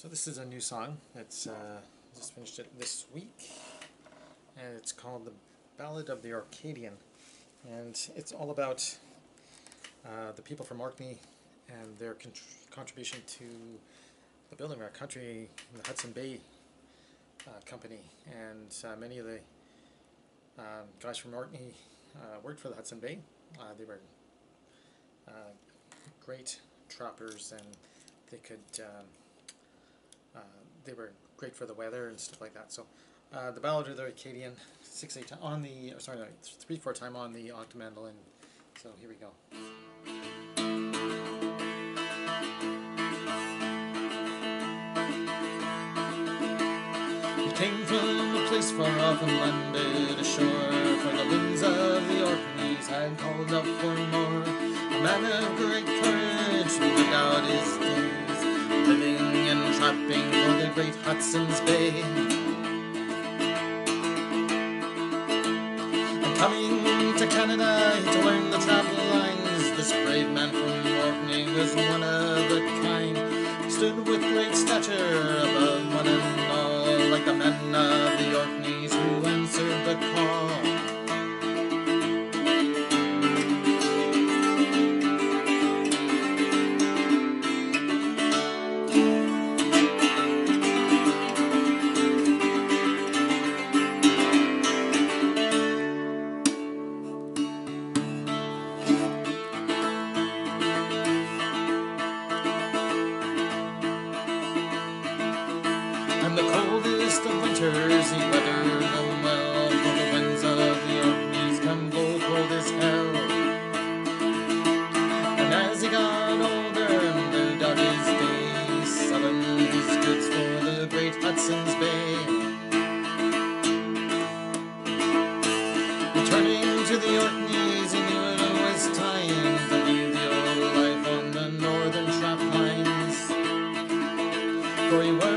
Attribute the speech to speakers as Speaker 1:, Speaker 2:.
Speaker 1: So this is a new song. It's just finished it this week, and it's called the Ballad of the Orcadian, and it's all about the people from Orkney and their contribution to the building of our country in the Hudson Bay company. And many of the guys from Orkney worked for the Hudson Bay. They were great trappers, and they were great for the weather and stuff like that. So the Ballad of the Orcadian, 6/8 on the, sorry, no, 3/4 time on the octo mandolin. So here we go. He came from a place far off and landed ashore, for the winds of the Orkneys had called up for more. A man of great courage who lived out his days, living and trapping for the great Hudson's Bay. And coming to Canada to learn the travel lines, this brave man from Orkney was one of a kind. He stood with great stature above one and all, like the men of the Orkneys who answered the call. And the coldest of winters he weathered them well, for the winds of the Orkneys come blow cold as hell. And as he got older and lived out his days, selling his goods for the great Hudson's Bay, returning to the Orkneys, he knew it was time to leave the old life on the northern trap lines, for he was